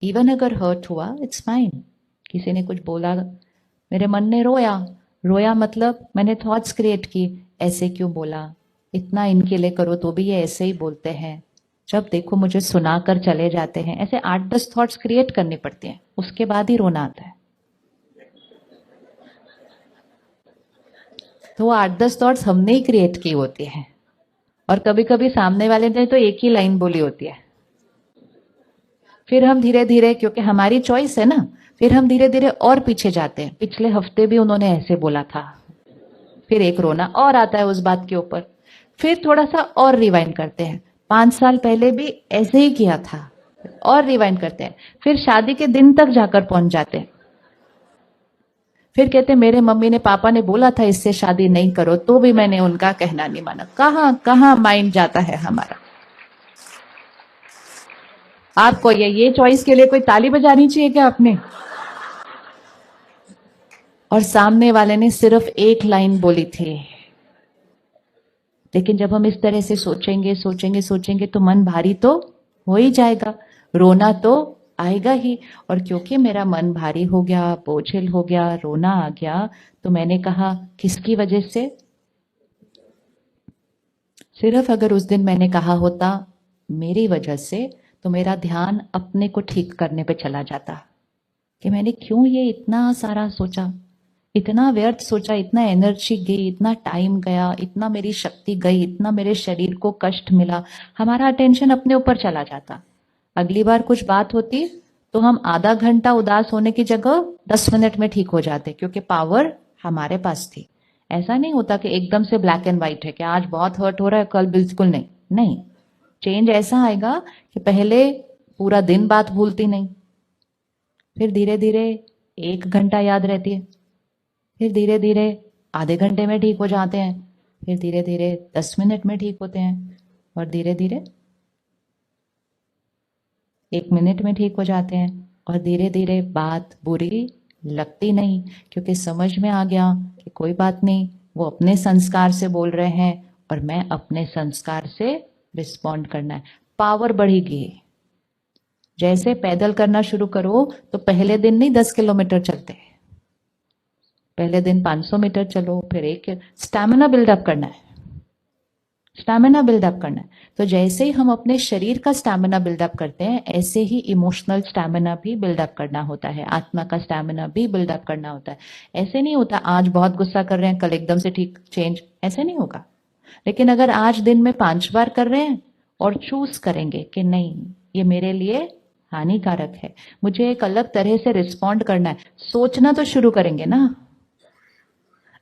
Even अगर hurt हुआ, it's fine. किसी ने कुछ बोला, मेरे मन ने रोया। रोया मतलब मैंने थॉट्स क्रिएट की, ऐसे क्यों बोला, इतना इनके लिए करो तो भी ये ऐसे ही बोलते हैं, जब देखो मुझे सुनाकर चले जाते हैं। ऐसे 8-10 थॉट्स क्रिएट करने पड़ते हैं, उसके बाद ही रोना आता है। तो वो 8-10 थॉट्स हमने ही क्रिएट की होती हैं। और कभी कभी सामने वाले ने तो एक ही लाइन बोली होती है। फिर हम धीरे धीरे, क्योंकि हमारी चॉइस है ना, फिर हम धीरे धीरे और पीछे जाते हैं। पिछले हफ्ते भी उन्होंने ऐसे बोला था। फिर एक रोना और आता है उस बात के ऊपर। फिर थोड़ा सा और रिवाइंड करते हैं, 5 साल पहले भी ऐसे ही किया था, और रिवाइंड करते हैं। फिर शादी के दिन तक जाकर पहुंच जाते हैं। फिर कहते मेरे मम्मी ने पापा ने बोला था इससे शादी नहीं करो, तो भी मैंने उनका कहना नहीं माना। कहां कहां माइंड जाता है हमारा। आपको ये चॉइस के लिए कोई ताली बजानी चाहिए क्या आपने? और सामने वाले ने सिर्फ एक लाइन बोली थी। लेकिन जब हम इस तरह से सोचेंगे सोचेंगे सोचेंगे तो मन भारी तो हो ही जाएगा, रोना तो आएगा ही। और क्योंकि मेरा मन भारी हो गया, बोझिल हो गया, रोना आ गया, तो मैंने कहा किसकी वजह से? सिर्फ अगर उस दिन मैंने कहा होता मेरी वजह से, तो मेरा ध्यान अपने को ठीक करने पे चला जाता कि मैंने क्यों ये इतना सारा सोचा, इतना व्यर्थ सोचा, इतना एनर्जी गई, इतना टाइम गया, इतना मेरी शक्ति गई, इतना मेरे शरीर को कष्ट मिला। हमारा अटेंशन अपने ऊपर चला जाता। अगली बार कुछ बात होती तो हम आधा घंटा उदास होने की जगह 10 मिनट में ठीक हो जाते, क्योंकि पावर हमारे पास थी। ऐसा नहीं होता कि एकदम से ब्लैक एंड व्हाइट है कि आज बहुत हर्ट हो रहा है, कल बिल्कुल नहीं। नहीं, चेंज ऐसा आएगा कि पहले पूरा दिन बात भूलती नहीं, फिर धीरे धीरे 1 घंटा याद रहती है, फिर धीरे धीरे आधे घंटे में ठीक हो जाते हैं, फिर धीरे धीरे 10 मिनट में ठीक होते हैं, और धीरे धीरे 1 मिनट में ठीक हो जाते हैं। और धीरे धीरे बात बुरी लगती नहीं, क्योंकि समझ में आ गया कि कोई बात नहीं, वो अपने संस्कार से बोल रहे हैं और मैं अपने संस्कार से रिस्पॉन्ड करना है। पावर बढ़ेगी। जैसे पैदल करना शुरू करो तो पहले दिन नहीं 10 किलोमीटर चलते, पहले दिन 500 मीटर चलो, फिर एक स्टैमिना बिल्डअप करना है। स्टैमिना बिल्डअप करना है। तो जैसे ही हम अपने शरीर का स्टैमिना बिल्डअप करते हैं, ऐसे ही इमोशनल स्टैमिना भी बिल्डअप करना होता है, आत्मा का स्टैमिना भी बिल्डअप करना होता है। ऐसे नहीं होता आज बहुत गुस्सा कर रहे हैं कल एकदम से ठीक चेंज, ऐसे नहीं होगा। लेकिन अगर आज दिन में 5 बार कर रहे हैं और चूज करेंगे कि नहीं, ये मेरे लिए हानिकारक है, मुझे एक अलग तरह से रिस्पॉन्ड करना है, सोचना तो शुरू करेंगे ना।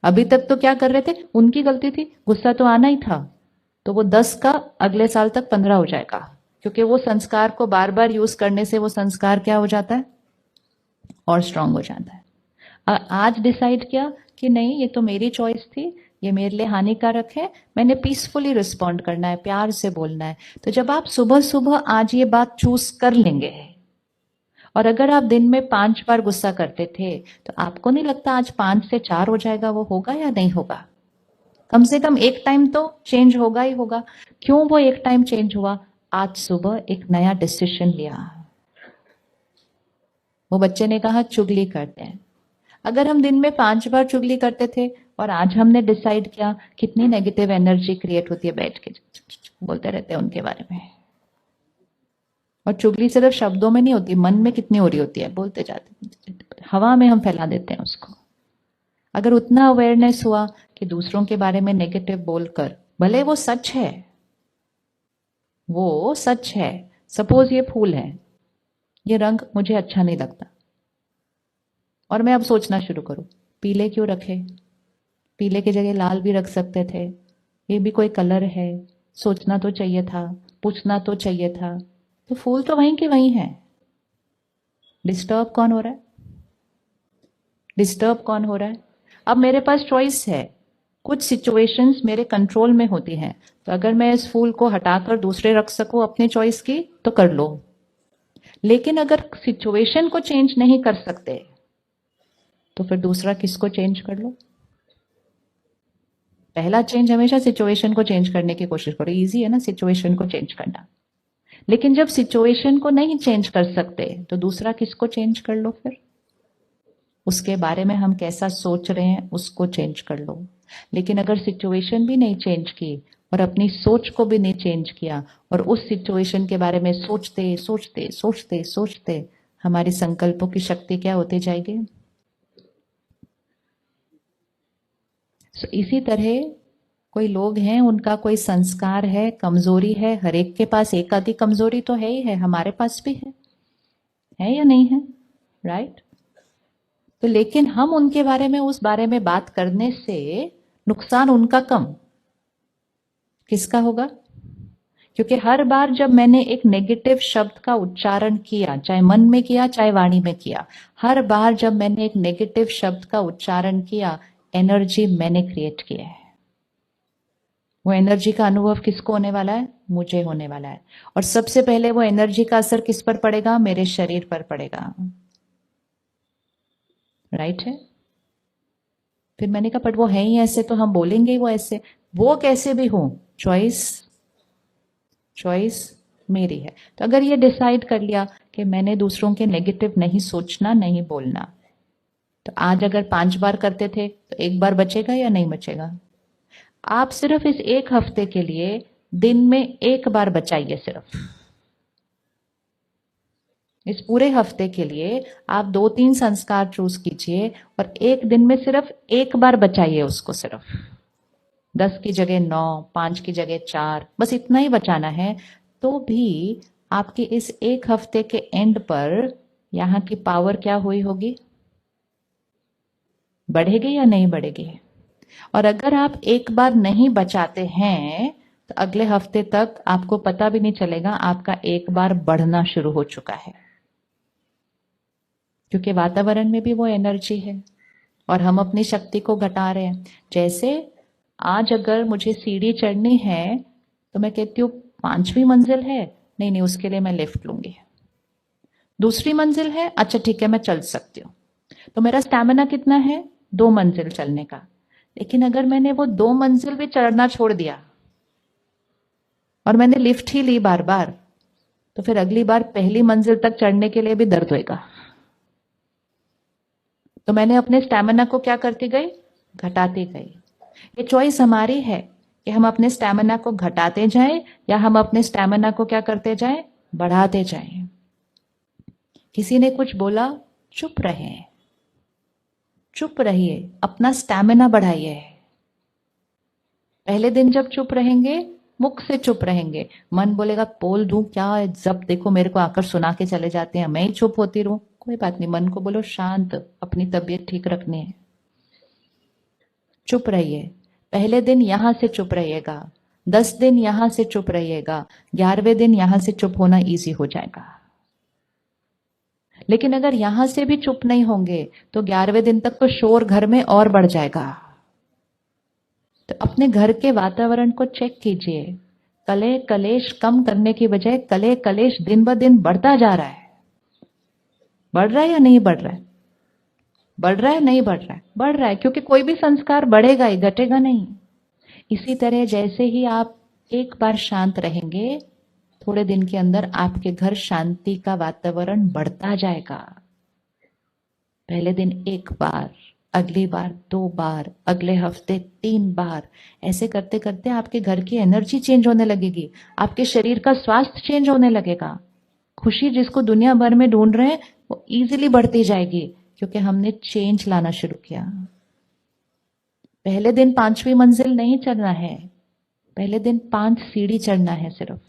अभी तक तो क्या कर रहे थे, उनकी गलती थी, गुस्सा तो आना ही था, तो वो 10 का अगले साल तक 15 हो जाएगा, क्योंकि वो संस्कार को बार बार यूज करने से वो संस्कार क्या हो जाता है, और स्ट्रांग हो जाता है। आज डिसाइड किया कि नहीं, ये तो मेरी चॉइस थी, ये मेरे लिए हानिकारक है, मैंने पीसफुली रिस्पॉन्ड करना है, प्यार से बोलना है। तो जब आप सुबह सुबह आज ये बात चूज कर लेंगे, और अगर आप दिन में 5 बार गुस्सा करते थे, तो आपको नहीं लगता आज 5 से 4 हो जाएगा, वो होगा या नहीं होगा? कम से कम एक टाइम तो चेंज होगा ही होगा। क्यों वो एक टाइम चेंज हुआ? आज सुबह एक नया डिसीजन लिया। वो बच्चे ने कहा चुगली करते हैं। अगर हम दिन में 5 बार चुगली करते थे, और आज हमने डिसाइड किया, कितनी नेगेटिव एनर्जी क्रिएट होती है, बैठ के बोलते रहते हैं उनके बारे में। और चुगली सिर्फ शब्दों में नहीं होती, मन में कितनी हो रही होती है, बोलते जाते, हवा में हम फैला देते हैं उसको। अगर उतना अवेयरनेस हुआ कि दूसरों के बारे में नेगेटिव बोलकर, भले वो सच है, वो सच है, सपोज ये फूल है, ये रंग मुझे अच्छा नहीं लगता, और मैं अब सोचना शुरू करूं, पीले क्यों रखे, पीले की जगह लाल भी रख सकते थे, ये भी कोई कलर है, सोचना तो चाहिए था, पूछना तो चाहिए था। तो फूल तो वहीं के वहीं है। डिस्टर्ब कौन हो रहा है? डिस्टर्ब कौन हो रहा है? अब मेरे पास चॉइस है। कुछ सिचुएशंस मेरे कंट्रोल में होती हैं, तो अगर मैं इस फूल को हटाकर दूसरे रख सकूं अपनी चॉइस की, तो कर लो। लेकिन अगर सिचुएशन को चेंज नहीं कर सकते, तो फिर दूसरा किसको चेंज कर लो। पहला चेंज हमेशा सिचुएशन को चेंज करने की कोशिश करो, इजी है ना सिचुएशन को चेंज करना। लेकिन जब सिचुएशन को नहीं चेंज कर सकते तो दूसरा किसको चेंज कर लो फिर? उसके बारे में हम कैसा सोच रहे हैं उसको चेंज कर लो। लेकिन अगर सिचुएशन भी नहीं चेंज की और अपनी सोच को भी नहीं चेंज किया और उस सिचुएशन के बारे में सोचते सोचते सोचते सोचते हमारी संकल्पों की शक्ति क्या होती जाएगी? इसी तरह कोई लोग हैं, उनका कोई संस्कार है, कमजोरी है, हर एक के पास एक आधी कमजोरी तो है ही है, हमारे पास भी है या नहीं है? राइट? तो लेकिन हम उनके बारे में उस बारे में बात करने से नुकसान उनका कम, किसका होगा? क्योंकि हर बार जब मैंने एक नेगेटिव शब्द का उच्चारण किया, चाहे मन में किया चाहे वाणी में किया, हर बार जब मैंने एक नेगेटिव शब्द का उच्चारण किया, एनर्जी मैंने क्रिएट किया है। वो एनर्जी का अनुभव किसको होने वाला है? मुझे होने वाला है। और सबसे पहले वो एनर्जी का असर किस पर पड़ेगा? मेरे शरीर पर पड़ेगा। राइट है? फिर मैंने कहा बट वो है ही ऐसे, तो हम बोलेंगे ही वो ऐसे। वो कैसे भी हो, चॉइस मेरी है। तो अगर ये डिसाइड कर लिया कि मैंने दूसरों के नेगेटिव नहीं सोचना, नहीं बोलना, तो आज अगर 5 बार करते थे तो 1 बार बचेगा या नहीं बचेगा? आप सिर्फ इस 1 हफ्ते के लिए दिन में 1 बार बचाइए। सिर्फ इस पूरे हफ्ते के लिए आप 2-3 संस्कार चूज कीजिए और एक दिन में सिर्फ 1 बार बचाइए उसको। सिर्फ 10 की जगह 9, 5 की जगह 4, बस इतना ही बचाना है। तो भी आपके इस 1 हफ्ते के एंड पर यहाँ की पावर क्या हुई होगी? बढ़ेगी या नहीं बढ़ेगी? और अगर आप 1 बार नहीं बचाते हैं तो अगले हफ्ते तक आपको पता भी नहीं चलेगा आपका 1 बार बढ़ना शुरू हो चुका है। क्योंकि वातावरण में भी वो एनर्जी है और हम अपनी शक्ति को घटा रहे हैं। जैसे आज अगर मुझे सीढ़ी चढ़नी है तो मैं कहती हूँ 5वीं मंजिल है, नहीं नहीं उसके लिए मैं लिफ्ट लूंगी। दूसरी मंजिल है, अच्छा ठीक है मैं चल सकती हूँ। तो मेरा स्टैमिना कितना है? 2 मंजिल चलने का। लेकिन अगर मैंने वो 2 मंजिल भी चढ़ना छोड़ दिया और मैंने लिफ्ट ही ली बार बार, तो फिर अगली बार पहली मंजिल तक चढ़ने के लिए भी दर्द होएगा। तो मैंने अपने स्टैमिना को क्या करती गई? घटाती गई। ये चॉइस हमारी है कि हम अपने स्टैमिना को घटाते जाएं या हम अपने स्टैमिना को क्या करते जाएं? बढ़ाते जाएं। किसी ने कुछ बोला, चुप रहे, चुप रहिए, अपना स्टैमिना बढ़ाइए। पहले दिन जब चुप रहेंगे, मुख से चुप रहेंगे, मन बोलेगा बोल दूं क्या, जब देखो मेरे को आकर सुना के चले जाते हैं, मैं ही चुप होती रहूं। कोई बात नहीं, मन को बोलो शांत, अपनी तबीयत ठीक रखनी है, चुप रहिए। पहले दिन यहां से चुप रहिएगा, 10 दिन यहां से चुप रहिएगा, 11वें दिन यहां से चुप होना इजी हो जाएगा। लेकिन अगर यहां से भी चुप नहीं होंगे तो 11वें दिन तक तो शोर घर में और बढ़ जाएगा। तो अपने घर के वातावरण को चेक कीजिए। कले कलेश कम करने की बजाय कले कलेश दिन ब दिन बढ़ता जा रहा है। बढ़ रहा है या नहीं बढ़ रहा है? बढ़ रहा है, नहीं बढ़ रहा है? बढ़ रहा है, क्योंकि कोई भी संस्कार बढ़ेगा ही, घटेगा नहीं। इसी तरह जैसे ही आप 1 बार शांत रहेंगे, थोड़े दिन के अंदर आपके घर शांति का वातावरण बढ़ता जाएगा। पहले दिन 1 बार, अगली बार 2 बार, अगले हफ्ते 3 बार, ऐसे करते करते आपके घर की एनर्जी चेंज होने लगेगी, आपके शरीर का स्वास्थ्य चेंज होने लगेगा। खुशी जिसको दुनिया भर में ढूंढ रहे हैं वो इजीली बढ़ती जाएगी, क्योंकि हमने चेंज लाना शुरू किया। पहले दिन 5वीं मंजिल नहीं चढ़ना है, पहले दिन 5 सीढ़ी चढ़ना है सिर्फ।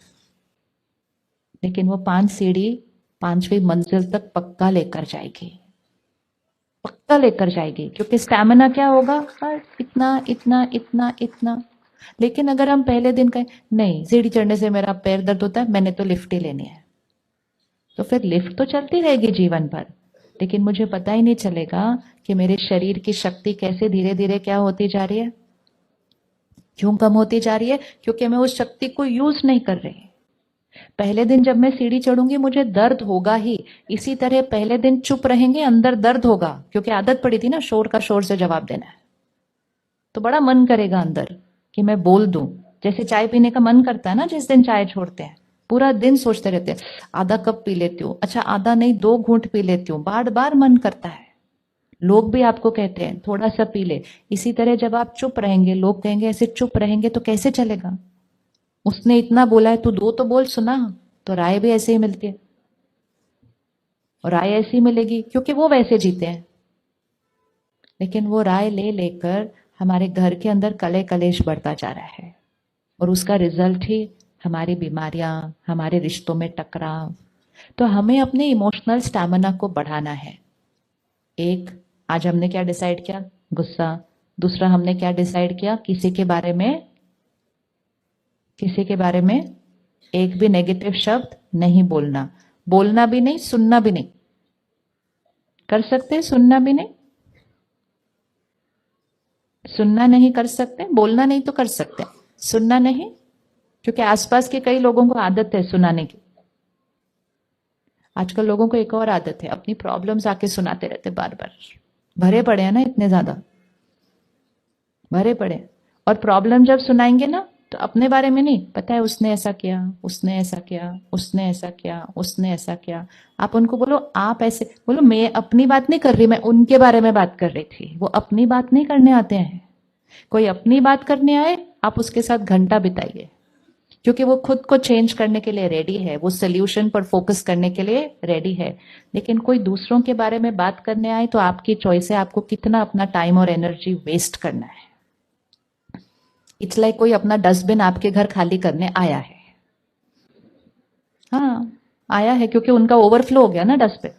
लेकिन वो 5 सीढ़ी 5वीं मंजिल तक पक्का लेकर जाएगी, पक्का लेकर जाएगी। क्योंकि स्टैमिना क्या होगा? इतना इतना इतना इतना। लेकिन अगर हम पहले दिन कहें नहीं सीढ़ी चढ़ने से मेरा पैर दर्द होता है, मैंने तो लिफ्ट ही लेनी है, तो फिर लिफ्ट तो चलती रहेगी जीवन भर, लेकिन मुझे पता ही नहीं चलेगा कि मेरे शरीर की शक्ति कैसे धीरे धीरे क्या होती जा रही है। क्यों कम होती जा रही है? क्योंकि मैं उस शक्ति को यूज नहीं कर रही। पहले दिन जब मैं सीढ़ी चढ़ूंगी मुझे दर्द होगा ही। इसी तरह पहले दिन चुप रहेंगे, अंदर दर्द होगा, क्योंकि आदत पड़ी थी ना शोर का शोर से जवाब देना है। तो बड़ा मन करेगा अंदर कि मैं बोल दूं, जैसे चाय पीने का मन करता है ना जिस दिन चाय छोड़ते हैं, पूरा दिन सोचते रहते हैं आधा कप पी लेती हूँ, अच्छा आधा नहीं 2 घूंट पी लेती हूँ, बार बार मन करता है। लोग भी आपको कहते हैं थोड़ा सा पी ले। इसी तरह जब आप चुप रहेंगे, लोग कहेंगे ऐसे चुप रहेंगे तो कैसे चलेगा, उसने इतना बोला है तू 2 तो बोल, सुना। तो राय भी ऐसे ही मिलती है, और राय ऐसी मिलेगी क्योंकि वो वैसे जीते हैं। लेकिन वो राय ले लेकर हमारे घर के अंदर कले कलेश बढ़ता जा रहा है, और उसका रिजल्ट ही हमारी बीमारियां, हमारे रिश्तों में टकराव। तो हमें अपने इमोशनल स्टैमिना को बढ़ाना है। एक, आज हमने क्या डिसाइड किया, गुस्सा। दूसरा हमने क्या डिसाइड किया, किसी के बारे में एक भी नेगेटिव शब्द नहीं बोलना। बोलना भी नहीं, सुनना भी नहीं। कर सकते, सुनना भी नहीं, सुनना नहीं कर सकते, बोलना नहीं तो कर सकते, सुनना नहीं, क्योंकि आसपास के कई लोगों को आदत है सुनाने की। आजकल लोगों को एक और आदत है, अपनी प्रॉब्लम्स आके सुनाते रहते बार बार। भरे पड़े हैं ना, इतने ज्यादा भरे पड़े। और प्रॉब्लम जब सुनाएंगे ना तो अपने बारे में नहीं, पता है उसने ऐसा किया, उसने ऐसा किया, उसने ऐसा किया, उसने ऐसा किया। आप उनको बोलो, आप ऐसे बोलो, मैं अपनी बात नहीं कर रही, मैं उनके बारे में बात कर रही थी। वो अपनी बात नहीं करने आते हैं। कोई अपनी बात करने आए, आप उसके साथ घंटा बिताइए, क्योंकि वो खुद को चेंज करने के लिए रेडी है, वो सोल्यूशन पर फोकस करने के लिए रेडी है। लेकिन कोई दूसरों के बारे में बात करने आए तो आपकी चॉइस है, आपको कितना अपना टाइम और एनर्जी वेस्ट करना है। इट्स लाइक कोई अपना डस्टबिन आपके घर खाली करने आया है। हाँ, आया है क्योंकि उनका ओवरफ्लो हो गया ना डस्टबिन।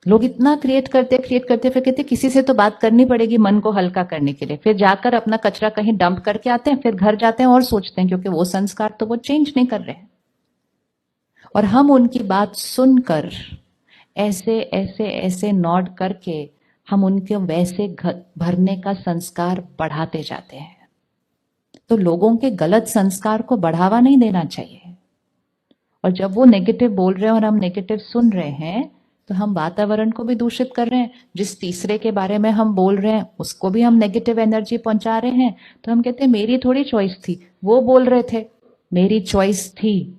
लोग इतना क्रिएट करते फिर कहते किसी से तो बात करनी पड़ेगी मन को हल्का करने के लिए, फिर जाकर अपना कचरा कहीं डंप करके आते हैं, फिर घर जाते हैं और सोचते हैं, क्योंकि वो संस्कार तो वो चेंज नहीं कर रहे हैं। और हम उनकी बात सुनकर ऐसे ऐसे ऐसे नॉड करके हम उनके वैसे भरने का संस्कार बढ़ाते जाते हैं। तो लोगों के गलत संस्कार को बढ़ावा नहीं देना चाहिए। और जब वो नेगेटिव बोल रहे हैं और हम नेगेटिव सुन रहे हैं तो हम वातावरण को भी दूषित कर रहे हैं। जिस तीसरे के बारे में हम बोल रहे हैं उसको भी हम नेगेटिव एनर्जी पहुंचा रहे हैं। तो हम कहते हैं मेरी थोड़ी चॉइस थी, वो बोल रहे थे, मेरी चॉइस थी,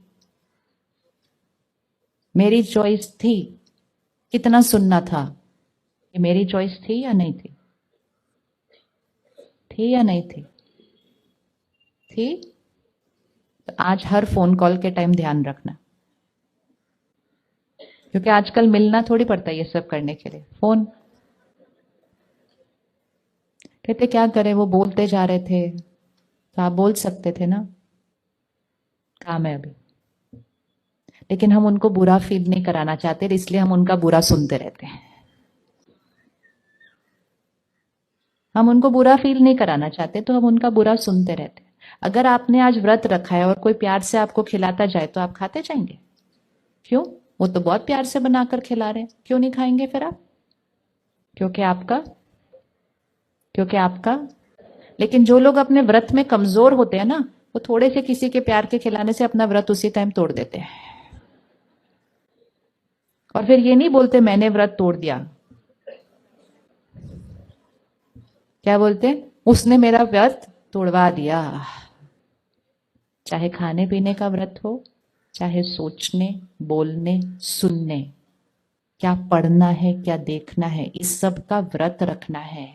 मेरी चॉइस थी। कितना सुनना था, कि मेरी चॉइस थी या नहीं थी, थी या नहीं थी, थी। तो आज हर फोन कॉल के टाइम ध्यान रखना, क्योंकि आजकल मिलना थोड़ी पड़ता है ये सब करने के लिए। फोन, कहते क्या करें, वो बोलते जा रहे थे तो आप बोल सकते थे ना, काम है अभी। लेकिन हम उनको बुरा फील नहीं कराना चाहते, इसलिए हम उनका बुरा सुनते रहते हैं। हम उनको बुरा फील नहीं कराना चाहते तो हम उनका बुरा सुनते रहते हैं। अगर आपने आज व्रत रखा है और कोई प्यार से आपको खिलाता जाए तो आप खाते जाएंगे? क्यों? वो तो बहुत प्यार से बनाकर खिला रहे हैं, क्यों नहीं खाएंगे फिर आप? क्योंकि आपका क्योंकि आपका लेकिन जो लोग अपने व्रत में कमजोर होते हैं ना, वो थोड़े से किसी के प्यार के खिलाने से अपना व्रत उसी टाइम तोड़ देते हैं। और फिर ये नहीं बोलते मैंने व्रत तोड़ दिया, क्या बोलते हैं, उसने मेरा व्रत तोड़वा दिया। चाहे खाने पीने का व्रत हो, चाहे सोचने, बोलने, सुनने, क्या पढ़ना है, क्या देखना है, इस सब का व्रत रखना है।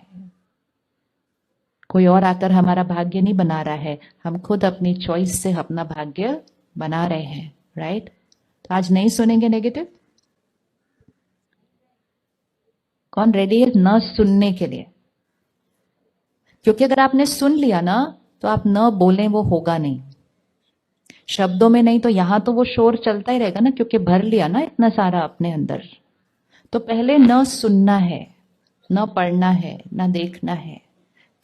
कोई और आकर हमारा भाग्य नहीं बना रहा है, हम खुद अपनी चॉइस से अपना भाग्य बना रहे हैं। राइट? तो आज नहीं सुनेंगे नेगेटिव। कौन रेडी है न सुनने के लिए? क्योंकि अगर आपने सुन लिया ना तो आप न बोलें वो होगा नहीं। शब्दों में नहीं तो यहां तो वो शोर चलता ही रहेगा ना, क्योंकि भर लिया ना इतना सारा अपने अंदर। तो पहले न सुनना है, न पढ़ना है, न देखना है,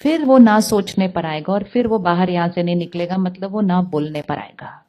फिर वो ना सोचने पर आएगा, और फिर वो बाहर यहां से नहीं निकलेगा, मतलब वो ना बोलने पर आएगा।